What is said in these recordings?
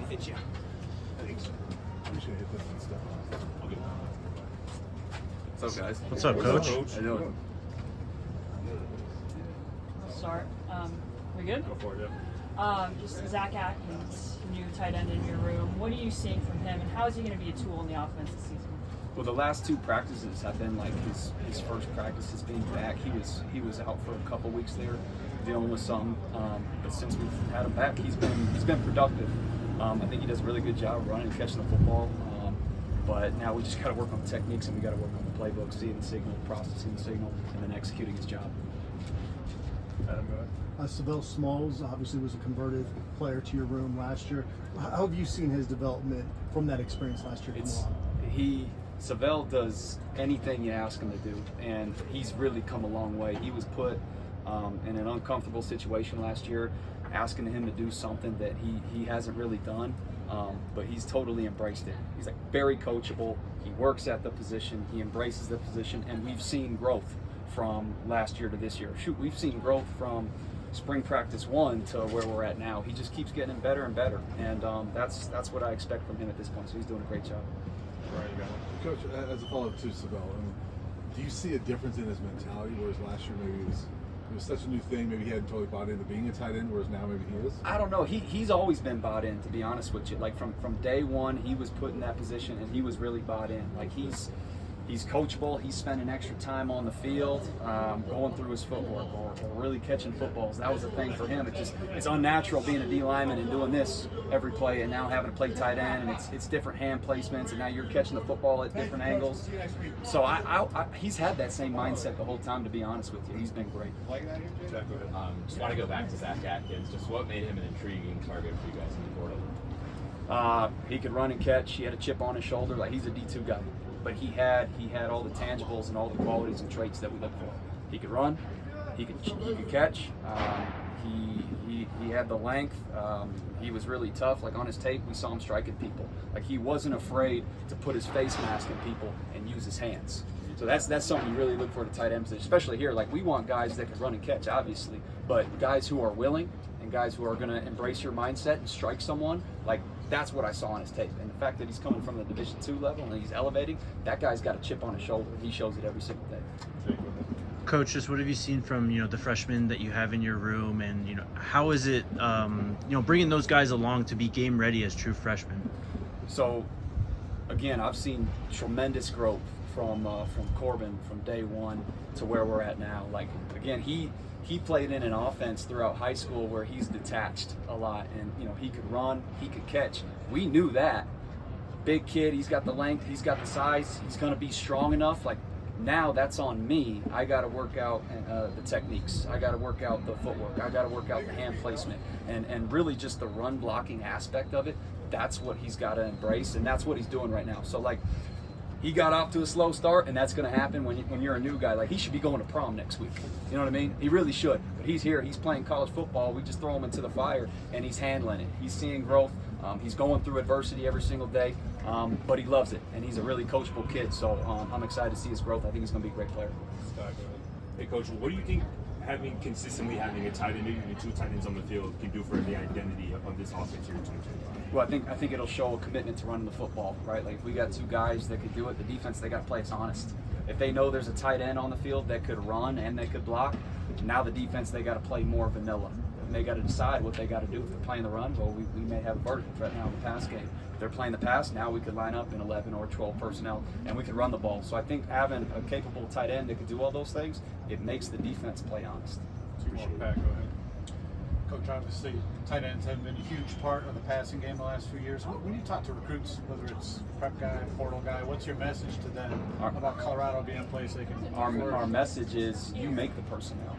hit you. Thanks. Appreciate it. That's stuff. Okay. What's up, guys? What's up, Coach? How you doing? I'll start. We good? Go for it, Just Zack Atkins, new tight end in your room. What are you seeing from him, and how is he going to be a tool in the offense this season? Well, the last two practices have been like his first practices being back. He was out for a couple weeks there, dealing with some. But since we've had him back, he's been productive. I think he does a really good job of running and catching the football. But now we just got to work on the techniques, and we got to work on the playbook, seeing the signal, processing the signal, and then executing his job. Adam, go ahead. Seville Smalls obviously was a converted player to your room last year. How have you seen his development from that experience last year? Seville does anything you ask him to do, and he's really come a long way. He was put in an uncomfortable situation last year, asking him to do something that he hasn't really done, but he's totally embraced it. He's like very coachable. He works at the position. He embraces the position, and we've seen growth from last year to this year. Shoot, we've seen growth from spring practice 1 to where we're at now. He just keeps getting better and better, and that's what I expect from him at this point. So he's doing a great job. Right, you got it. Coach, as a follow-up to Seville, do you see a difference in his mentality? Whereas last year maybe it was such a new thing, maybe he hadn't totally bought into being a tight end, whereas now maybe he is? I don't know. He's always been bought in, to be honest with you. Like from day one, he was put in that position, and he was really bought in. Like he's coachable. He's spending extra time on the field, going through his footwork or really catching footballs. That was the thing for him. It's unnatural being a D lineman and doing this every play, and now having to play tight end, and it's different hand placements, and now you're catching the football at different angles. So he's had that same mindset the whole time, to be honest with you. He's been great. Jack, go ahead. Just want to go back to Zack Atkins. Just what made him an intriguing target for you guys in the portal? He could run and catch. He had a chip on his shoulder. Like he's a D2 guy. But he had all the tangibles and all the qualities and traits that we look for. He could run, he could catch. He had the length. He was really tough. Like on his tape, we saw him striking people. Like he wasn't afraid to put his face mask in people and use his hands. So that's something you really look for at a tight end position, especially here. Like we want guys that can run and catch, obviously, but guys who are willing and guys who are going to embrace your mindset and strike someone. Like that's what I saw on his tape. And the fact that he's coming from the Division II level and he's elevating, that guy's got a chip on his shoulder. He shows it every single day. Jake, go ahead. Coach, just what have you seen from the freshmen that you have in your room, and how is it bringing those guys along to be game ready as true freshmen? So again, I've seen tremendous growth from Corbin from day one to where we're at now. Like again, he played in an offense throughout high school where he's detached a lot, and he could run, he could catch. We knew that. Big kid, he's got the length, he's got the size, he's going to be strong enough. Like now that's on me. I got to work out the techniques. I got to work out the footwork. I got to work out the hand placement, and really just the run blocking aspect of it. That's what he's got to embrace, and that's what he's doing right now. So like, he got off to a slow start, and that's going to happen when you're a new guy. Like he should be going to prom next week. You know what I mean? He really should. But he's here. He's playing college football. We just throw him into the fire, and he's handling it. He's seeing growth. He's going through adversity every single day, but he loves it, and he's a really coachable kid. So I'm excited to see his growth. I think he's going to be a great player. Scott, go ahead. Hey, Coach, what do you think consistently having a tight end, maybe even two tight ends on the field, can do for the identity of this offense here in 2025? Well, I think it'll show a commitment to running the football, right? Like if we got two guys that could do it, the defense, they got to play us honest. If they know there's a tight end on the field that could run and they could block, now the defense, they got to play more vanilla. And they got to decide what they got to do. If they're playing the run, well, we may have a vertical threat now in the pass game. If they're playing the pass, now we could line up in 11 or 12 personnel and we could run the ball. So I think having a capable tight end that could do all those things, it makes the defense play honest. Pat, go ahead. Coach, obviously, tight ends have been a huge part of the passing game the last few years. When you talk to recruits, whether it's prep guy, portal guy, what's your message to them about Colorado being a place they can Our message is you make the personnel,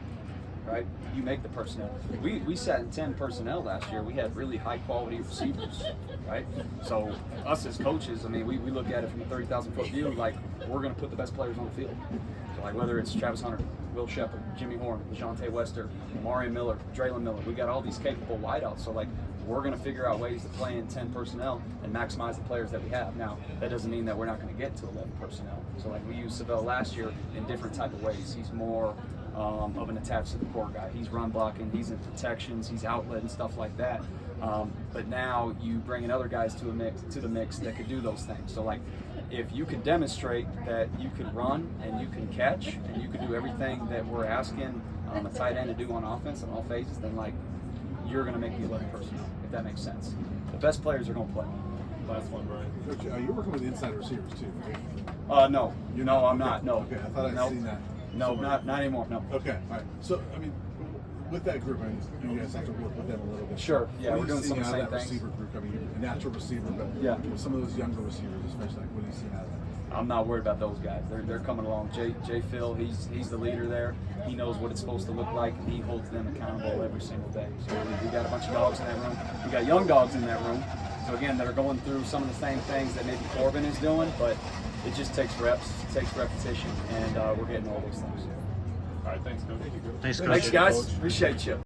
right? You make the personnel. We sat in 10 personnel last year. We had really high-quality receivers, right? So us as coaches, I mean, we look at it from a 30,000-foot view, like we're going to put the best players on the field. So like whether it's Travis Hunter, Will Shepard, Jimmy Horn, LeJontay Wester, Mario Miller, Draylon Miller. We got all these capable wideouts. So like we're going to figure out ways to play in 10 personnel and maximize the players that we have. Now that doesn't mean that we're not going to get to 11 personnel. So like we used Seville last year in different type of ways. He's more of an attached to the core guy. He's run blocking, he's in protections, he's outlet and stuff like that. But now you bring in other guys to the mix that could do those things. So like, if you can demonstrate that you can run and you can catch and you can do everything that we're asking a tight end to do on offense in all phases, then like you're going to make the 11th person, if that makes sense. The best players are going to play. Last one, Brian. Coach, you're working with inside receivers too, right? No, You're no, not? I'm not. No. Okay, I thought I'd Nope. seen that. No, somewhere. not anymore. No. Okay, all right. So, I mean, with that group, I mean, you guys have to work with them a little bit. Sure, yeah, What we're are you doing some seeing of the out same that things. receiver group. I mean, you're a natural receiver, but Yeah. with some of those younger receivers, especially, like, what are you seeing out of that? I'm not worried about those guys. They're coming along. Jay Phil, he's the leader there. He knows what it's supposed to look like, and he holds them accountable every single day. So we got a bunch of dogs in that room. We got young dogs in that room. So again, they're going through some of the same things that maybe Corbin is doing, but it just takes reps, it takes repetition, and we're getting all those things. All right, thanks, Coach. Thanks, Coach. Thanks, guys. Appreciate you.